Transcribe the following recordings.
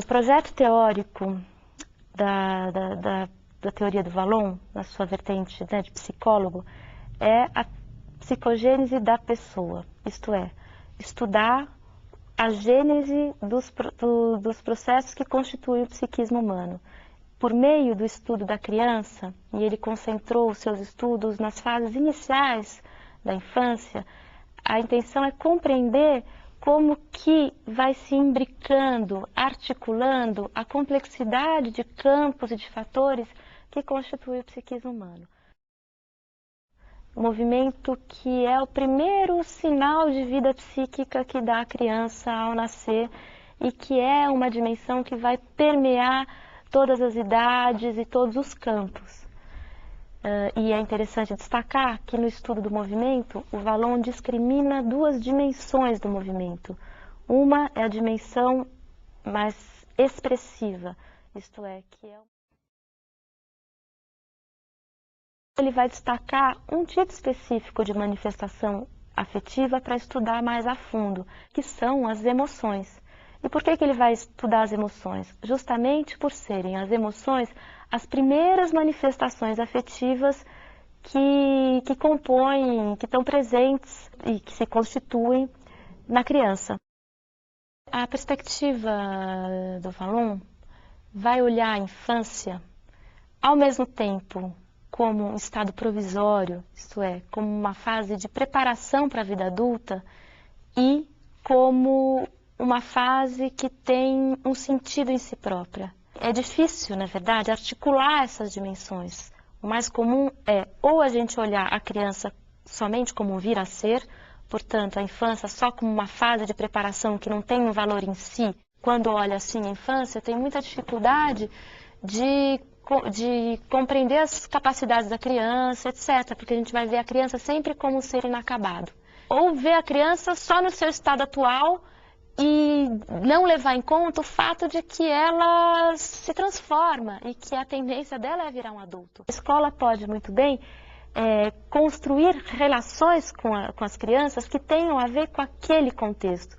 O projeto teórico da teoria do Vallon, na sua vertente, né, de psicólogo, é a psicogênese da pessoa, isto é, estudar a gênese dos processos que constituem o psiquismo humano. Por meio do estudo da criança, e ele concentrou os seus estudos nas fases iniciais da infância, a intenção é compreender como que vai se imbricando, articulando a complexidade de campos e de fatores que constituem o psiquismo humano. Um movimento que é o primeiro sinal de vida psíquica que dá a criança ao nascer e que é uma dimensão que vai permear todas as idades e todos os campos. E é interessante destacar que no estudo do movimento, o Vallon discrimina duas dimensões do movimento. Uma é a dimensão mais expressiva, isto é, que é... Ele vai destacar um tipo específico de manifestação afetiva para estudar mais a fundo, que são as emoções. E por que ele vai estudar as emoções? Justamente por serem as emoções as primeiras manifestações afetivas que compõem, que estão presentes e que se constituem na criança. A perspectiva do Vallon vai olhar a infância ao mesmo tempo como um estado provisório, isto é, como uma fase de preparação para a vida adulta e como uma fase que tem um sentido em si própria. É difícil, na verdade, articular essas dimensões. O mais comum é ou a gente olhar a criança somente como um vir a ser, portanto, a infância só como uma fase de preparação que não tem um valor em si. Quando olha assim a infância, tem muita dificuldade de compreender as capacidades da criança, etc., porque a gente vai ver a criança sempre como um ser inacabado. Ou ver a criança só no seu estado atual e não levar em conta o fato de que ela se transforma e que a tendência dela é virar um adulto. A escola pode muito bem construir relações com as crianças que tenham a ver com aquele contexto.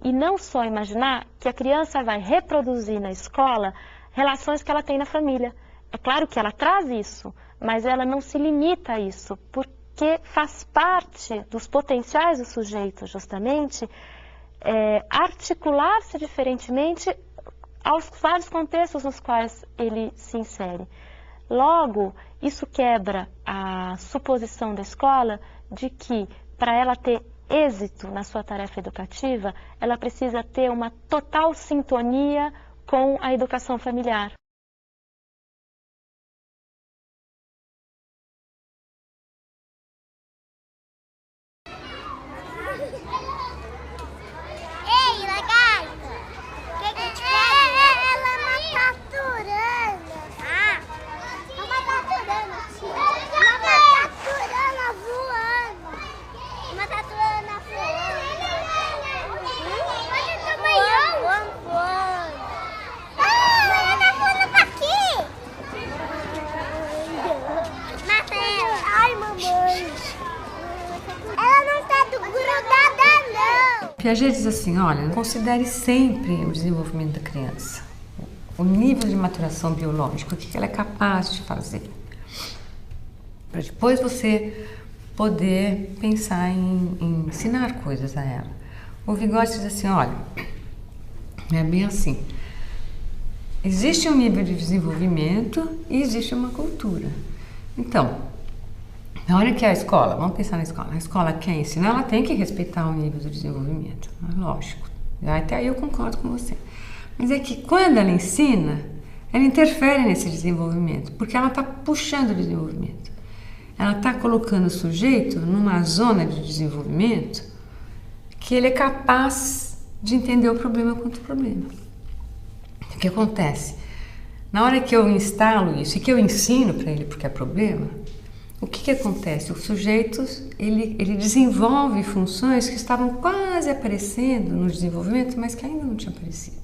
E não só imaginar que a criança vai reproduzir na escola relações que ela tem na família. É claro que ela traz isso, mas ela não se limita a isso, porque faz parte dos potenciais do sujeito, justamente, articular-se diferentemente aos vários contextos nos quais ele se insere. Logo, isso quebra a suposição da escola de que, para ela ter êxito na sua tarefa educativa, ela precisa ter uma total sintonia com a educação familiar. Piaget diz assim, olha, considere sempre o desenvolvimento da criança, o nível de maturação biológica, o que ela é capaz de fazer, para depois você poder pensar em ensinar coisas a ela. O Vygotsky diz assim, olha, é bem assim, existe um nível de desenvolvimento e existe uma cultura. Então, na hora que a escola, vamos pensar na escola, a escola quer ensinar, ela tem que respeitar o nível do desenvolvimento, lógico, até aí eu concordo com você. Mas é que quando ela ensina, ela interfere nesse desenvolvimento, porque ela está puxando o desenvolvimento. Ela está colocando o sujeito numa zona de desenvolvimento que ele é capaz de entender o problema quanto problema. O que acontece? Na hora que eu instalo isso e que eu ensino para ele porque é problema, o que acontece? O sujeito, ele desenvolve funções que estavam quase aparecendo no desenvolvimento, mas que ainda não tinham aparecido.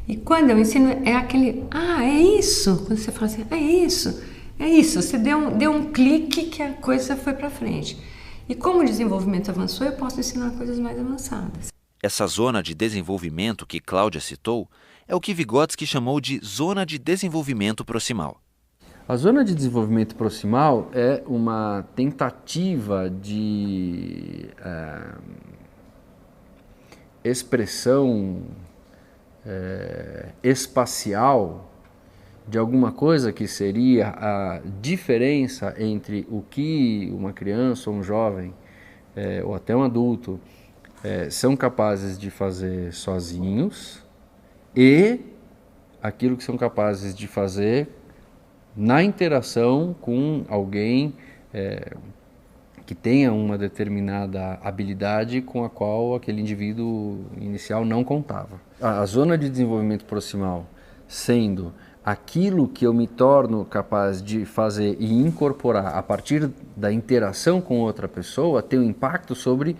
E quando eu ensino, é aquele, é isso. Quando você fala assim, é isso. Você deu um clique que a coisa foi para frente. E como o desenvolvimento avançou, eu posso ensinar coisas mais avançadas. Essa zona de desenvolvimento que Cláudia citou é o que Vygotsky chamou de zona de desenvolvimento proximal. A zona de desenvolvimento proximal é uma tentativa de expressão espacial de alguma coisa que seria a diferença entre o que uma criança ou um jovem ou até um adulto são capazes de fazer sozinhos e aquilo que são capazes de fazer na interação com alguém que tenha uma determinada habilidade com a qual aquele indivíduo inicial não contava. A zona de desenvolvimento proximal sendo aquilo que eu me torno capaz de fazer e incorporar a partir da interação com outra pessoa tem um impacto sobre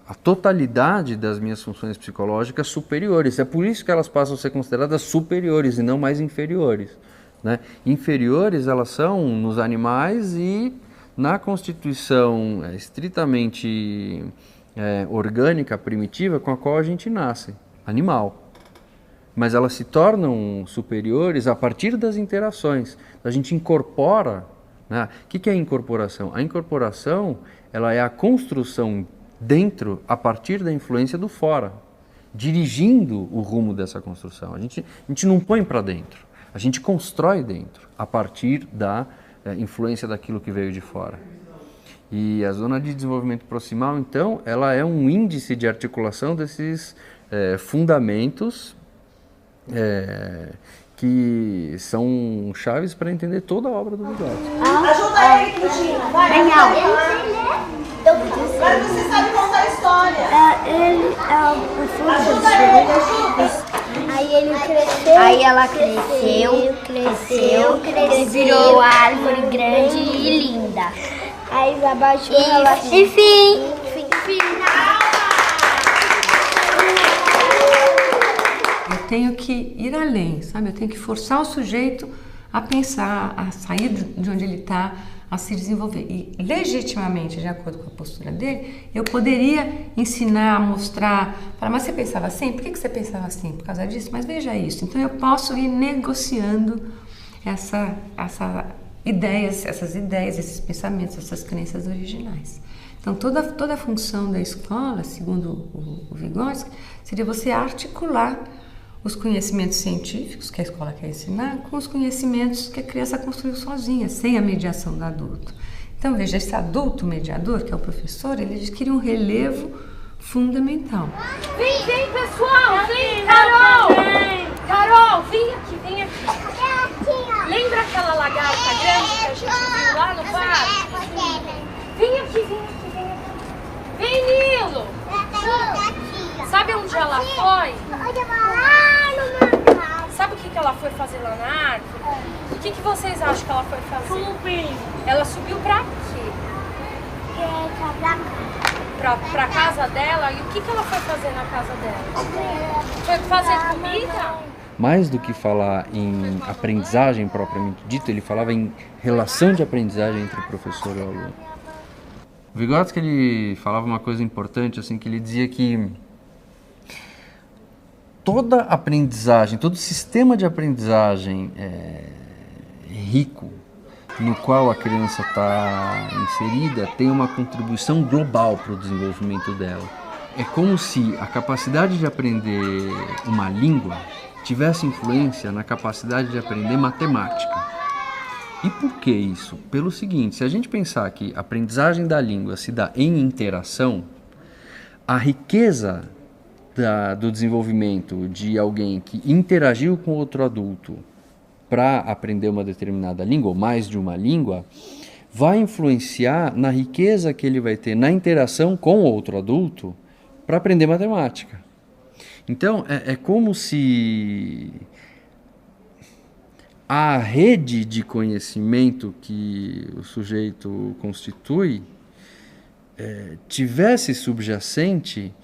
a totalidade das minhas funções psicológicas superiores. É por isso que elas passam a ser consideradas superiores e não mais inferiores, né? Inferiores elas são nos animais e na constituição estritamente orgânica, primitiva, com a qual a gente nasce, animal. Mas elas se tornam superiores a partir das interações. A gente incorpora, né? O que é a incorporação? A incorporação ela é a construção dentro a partir da influência do fora, dirigindo o rumo dessa construção. A gente não põe para dentro, a gente constrói dentro a partir da influência daquilo que veio de fora. E a zona de desenvolvimento proximal, então, ela é um índice de articulação desses fundamentos que são chaves para entender toda a obra do Vygotsky. Ajuda ele, Cristina. Vai. Agora você sabe contar a história. Aí ele cresceu. Aí ela cresceu, virou árvore grande e linda. Aí abaixou ela. Enfim. Eu tenho que ir além, sabe? Eu tenho que forçar o sujeito a pensar, a sair de onde ele está, a se desenvolver. E legitimamente, de acordo com a postura dele, eu poderia ensinar, mostrar, falar, mas você pensava assim? Por que você pensava assim? Por causa disso? Mas veja isso. Então eu posso ir negociando essas ideias, esses pensamentos, essas crenças originais. Então toda a função da escola, segundo o Vygotsky, seria você articular os conhecimentos científicos que a escola quer ensinar com os conhecimentos que a criança construiu sozinha, sem a mediação do adulto. Então, veja, esse adulto mediador, que é o professor, ele adquire um relevo fundamental. Vem, pessoal! Vem, Carol! Carol, vem aqui. Lembra aquela lagarta grande que a gente viu lá no parque? Vem aqui. Vem, Nilo! Sabe onde ela foi? Sabe o que ela foi fazer lá na árvore? O que vocês acham que ela foi fazer? Subir. Ela subiu pra quê? Pra casa dela? E o que ela foi fazer na casa dela? Foi fazer comida? Mais do que falar em aprendizagem propriamente dito, ele falava em relação de aprendizagem entre o professor e o aluno. O Vygotsky, ele falava uma coisa importante, assim, que ele dizia que toda aprendizagem, todo sistema de aprendizagem rico no qual a criança está inserida tem uma contribuição global para o desenvolvimento dela. É como se a capacidade de aprender uma língua tivesse influência na capacidade de aprender matemática. E por que isso? Pelo seguinte, se a gente pensar que a aprendizagem da língua se dá em interação, a riqueza do desenvolvimento de alguém que interagiu com outro adulto para aprender uma determinada língua, ou mais de uma língua, vai influenciar na riqueza que ele vai ter na interação com outro adulto para aprender matemática. Então, é como se a rede de conhecimento que o sujeito constitui tivesse subjacente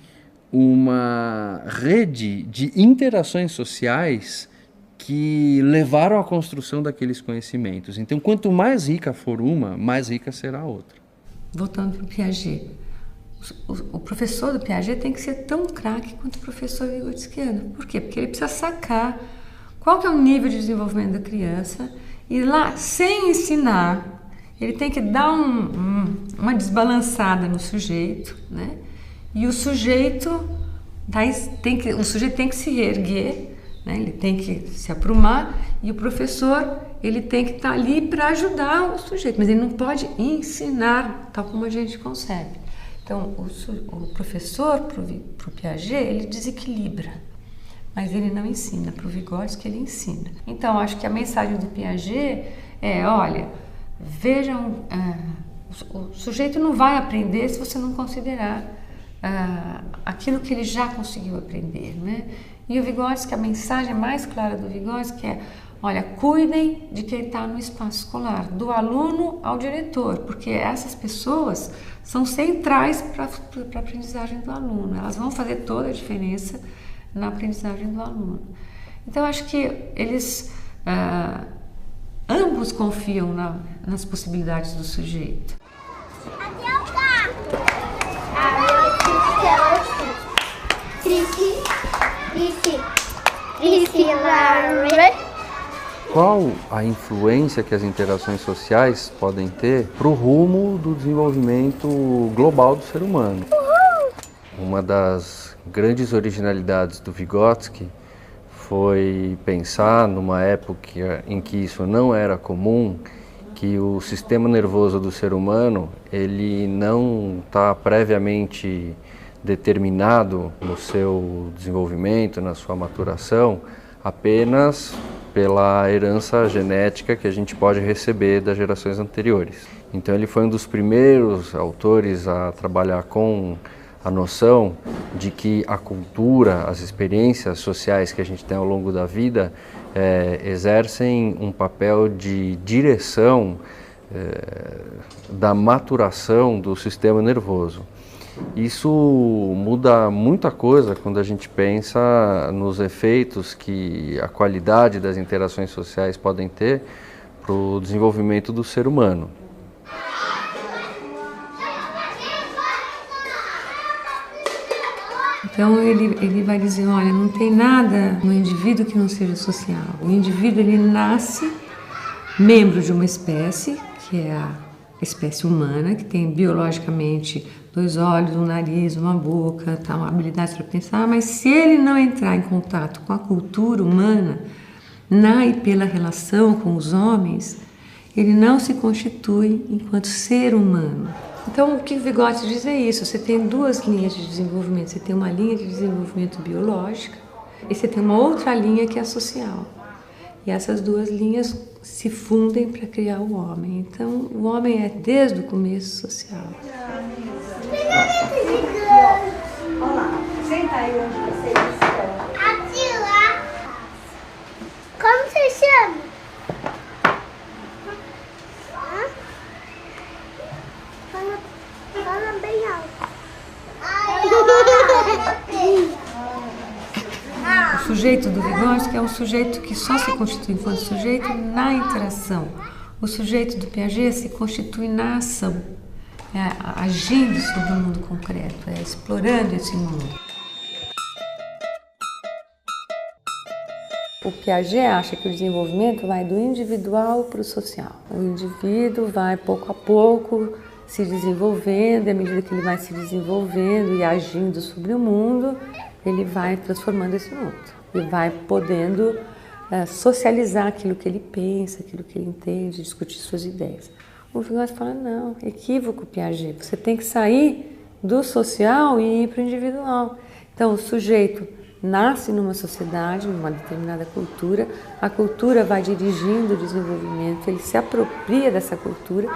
uma rede de interações sociais que levaram à construção daqueles conhecimentos. Então, quanto mais rica for uma, mais rica será a outra. Voltando para o Piaget, O professor do Piaget tem que ser tão craque quanto o professor vigotskiano. Por quê? Porque ele precisa sacar qual que é o nível de desenvolvimento da criança e lá, sem ensinar, ele tem que dar uma desbalançada no sujeito, né? E o sujeito tem que se reerguer, né? Ele tem que se aprumar e o professor ele tem que estar ali para ajudar o sujeito, mas ele não pode ensinar tal como a gente concebe. Então, o professor, para o Piaget, ele desequilibra, mas ele não ensina. Para o Vygotsky, ele ensina. Então, acho que a mensagem do Piaget é, olha, vejam, o sujeito não vai aprender se você não considerar aquilo que ele já conseguiu aprender, né? E o Vygotsky, a mensagem mais clara do Vygotsky é, olha, cuidem de quem está no espaço escolar, do aluno ao diretor, porque essas pessoas são centrais para a aprendizagem do aluno. Elas vão fazer toda a diferença na aprendizagem do aluno. Então, acho que eles ambos confiam nas possibilidades do sujeito. Qual a influência que as interações sociais podem ter para o rumo do desenvolvimento global do ser humano? Uma das grandes originalidades do Vygotsky foi pensar, numa época em que isso não era comum, que o sistema nervoso do ser humano ele não está previamente determinado no seu desenvolvimento, na sua maturação, apenas pela herança genética que a gente pode receber das gerações anteriores. Então ele foi um dos primeiros autores a trabalhar com a noção de que a cultura, as experiências sociais que a gente tem ao longo da vida exercem um papel de direção da maturação do sistema nervoso. Isso muda muita coisa quando a gente pensa nos efeitos que a qualidade das interações sociais podem ter para o desenvolvimento do ser humano. Então ele vai dizer, olha, não tem nada no indivíduo que não seja social. O indivíduo ele nasce membro de uma espécie, que é a espécie humana, que tem biologicamente 2 olhos, um nariz, uma boca, uma habilidade para pensar, mas se ele não entrar em contato com a cultura humana, na e pela relação com os homens, ele não se constitui enquanto ser humano. Então, o que o Vygotsky diz é isso, você tem 2 linhas de desenvolvimento, você tem uma linha de desenvolvimento biológica e você tem uma outra linha que é a social. E essas 2 linhas se fundem para criar o homem. Então, o homem é, desde o começo, social. Olá, senta aí onde vocês estão. Atila! Como você chama? Fala bem alto. O sujeito do Vygotsky é um sujeito que só se constitui enquanto sujeito na interação. O sujeito do Piaget se constitui na ação, agindo sobre o mundo concreto, explorando esse mundo. O Piaget acha que o desenvolvimento vai do individual para o social. O indivíduo vai pouco a pouco se desenvolvendo, e à medida que ele vai se desenvolvendo e agindo sobre o mundo, ele vai transformando esse mundo e vai podendo socializar aquilo que ele pensa, aquilo que ele entende, discutir suas ideias. O Vygotsky fala, não, equívoco, Piaget, você tem que sair do social e ir para o individual. Então, o sujeito nasce numa sociedade, numa determinada cultura, a cultura vai dirigindo o desenvolvimento, ele se apropria dessa cultura,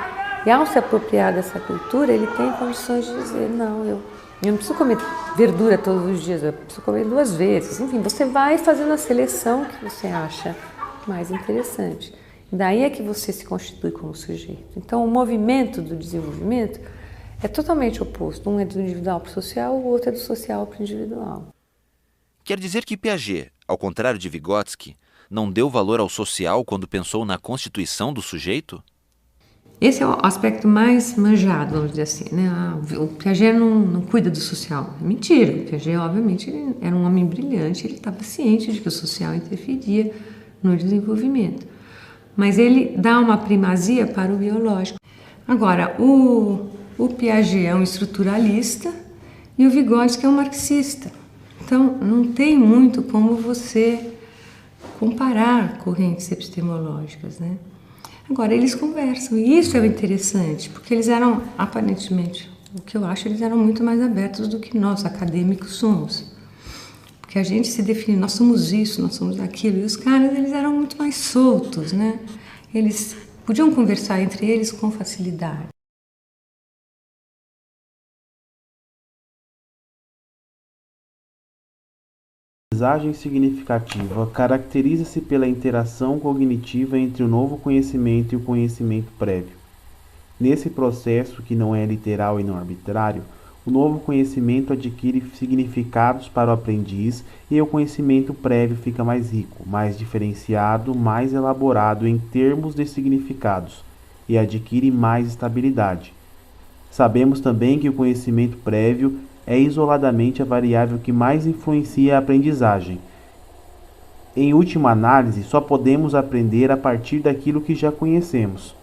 e ao se apropriar dessa cultura, ele tem condições de dizer, não, eu não preciso comer verdura todos os dias, eu preciso comer 2 vezes. Enfim, você vai fazendo a seleção que você acha mais interessante. Daí é que você se constitui como sujeito. Então, o movimento do desenvolvimento é totalmente oposto. Um é do individual para o social, o outro é do social para o individual. Quer dizer que Piaget, ao contrário de Vygotsky, não deu valor ao social quando pensou na constituição do sujeito? Esse é o aspecto mais manjado, vamos dizer assim, né? O Piaget não cuida do social. Mentira, o Piaget, obviamente, ele era um homem brilhante, ele estava ciente de que o social interferia no desenvolvimento. Mas ele dá uma primazia para o biológico. Agora, o Piaget é um estruturalista e o Vygotsky é um marxista. Então, não tem muito como você comparar correntes epistemológicas, né? Agora, eles conversam, e isso é o interessante, porque eles eram, aparentemente, o que eu acho, eles eram muito mais abertos do que nós, acadêmicos, somos. Porque a gente se define, nós somos isso, nós somos aquilo, e os caras, eles eram muito mais soltos, né? Eles podiam conversar entre eles com facilidade. A aprendizagem significativa caracteriza-se pela interação cognitiva entre o novo conhecimento e o conhecimento prévio. Nesse processo, que não é literal e não arbitrário, o novo conhecimento adquire significados para o aprendiz e o conhecimento prévio fica mais rico, mais diferenciado, mais elaborado em termos de significados e adquire mais estabilidade. Sabemos também que o conhecimento prévio é isoladamente a variável que mais influencia a aprendizagem. Em última análise, só podemos aprender a partir daquilo que já conhecemos.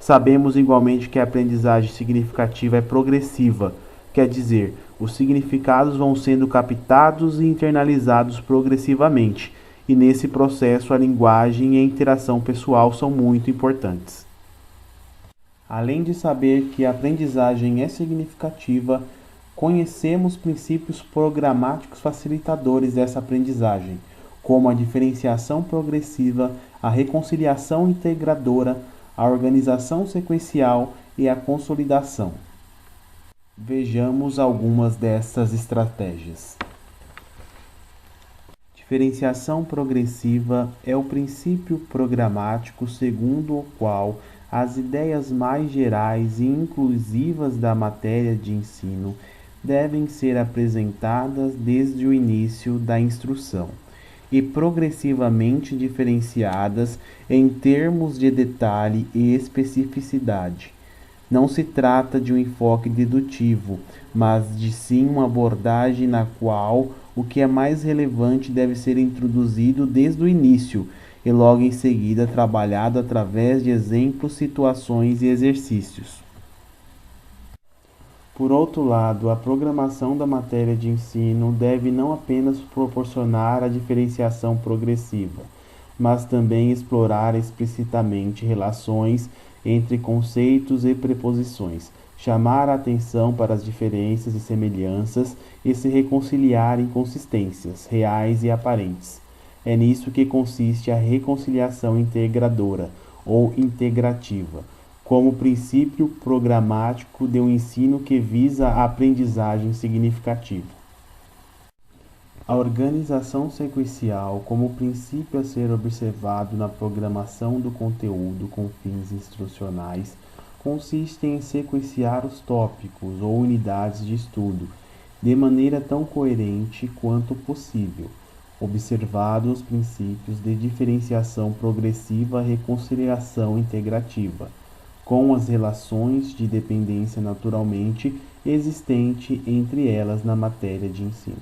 Sabemos igualmente que a aprendizagem significativa é progressiva, quer dizer, os significados vão sendo captados e internalizados progressivamente, e nesse processo a linguagem e a interação pessoal são muito importantes. Além de saber que a aprendizagem é significativa, conhecemos princípios programáticos facilitadores dessa aprendizagem, como a diferenciação progressiva, a reconciliação integradora, a organização sequencial e a consolidação. Vejamos algumas dessas estratégias. Diferenciação progressiva é o princípio programático segundo o qual as ideias mais gerais e inclusivas da matéria de ensino devem ser apresentadas desde o início da instrução e progressivamente diferenciadas em termos de detalhe e especificidade. Não se trata de um enfoque dedutivo, mas de sim uma abordagem na qual o que é mais relevante deve ser introduzido desde o início e logo em seguida trabalhado através de exemplos, situações e exercícios. Por outro lado, a programação da matéria de ensino deve não apenas proporcionar a diferenciação progressiva, mas também explorar explicitamente relações entre conceitos e preposições, chamar a atenção para as diferenças e semelhanças e se reconciliar inconsistências reais e aparentes. É nisso que consiste a reconciliação integradora ou integrativa, como princípio programático de um ensino que visa a aprendizagem significativa. A organização sequencial, como princípio a ser observado na programação do conteúdo com fins instrucionais, consiste em sequenciar os tópicos ou unidades de estudo de maneira tão coerente quanto possível, observados os princípios de diferenciação progressiva e reconciliação integrativa, com as relações de dependência naturalmente existente entre elas na matéria de ensino.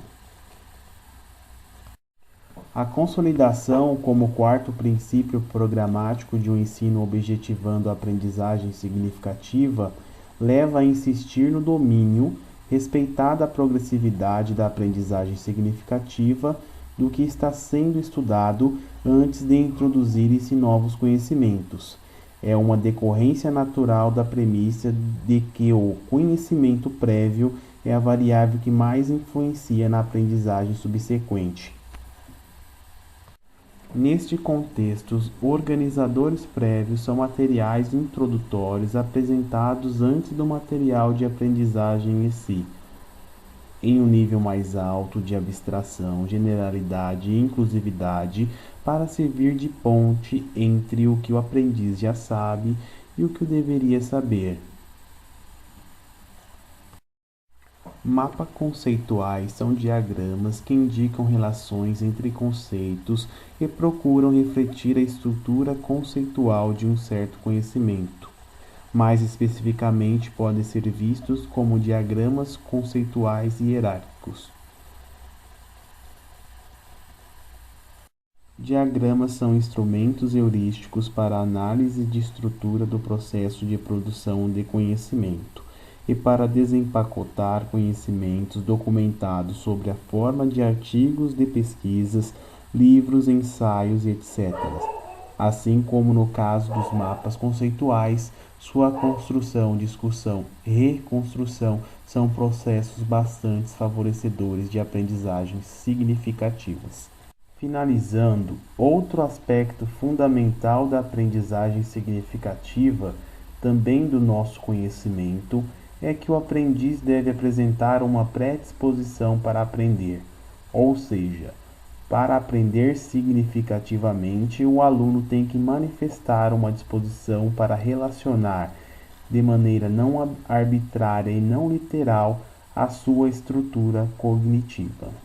A consolidação, como quarto princípio programático de um ensino objetivando a aprendizagem significativa, leva a insistir no domínio, respeitada a progressividade da aprendizagem significativa, do que está sendo estudado antes de introduzirem-se novos conhecimentos. É uma decorrência natural da premissa de que o conhecimento prévio é a variável que mais influencia na aprendizagem subsequente. Neste contexto, os organizadores prévios são materiais introdutórios apresentados antes do material de aprendizagem em si, em um nível mais alto de abstração, generalidade e inclusividade, para servir de ponte entre o que o aprendiz já sabe e o que deveria saber. Mapas conceituais são diagramas que indicam relações entre conceitos e procuram refletir a estrutura conceitual de um certo conhecimento. Mais especificamente, podem ser vistos como diagramas conceituais e hierárquicos. Diagramas são instrumentos heurísticos para a análise de estrutura do processo de produção de conhecimento e para desempacotar conhecimentos documentados sob a forma de artigos de pesquisas, livros, ensaios e etc. Assim como no caso dos mapas conceituais, sua construção, discussão e reconstrução são processos bastante favorecedores de aprendizagens significativas. Finalizando, outro aspecto fundamental da aprendizagem significativa, também do nosso conhecimento, é que o aprendiz deve apresentar uma predisposição para aprender, ou seja, para aprender significativamente, o aluno tem que manifestar uma disposição para relacionar, de maneira não arbitrária e não literal, a sua estrutura cognitiva.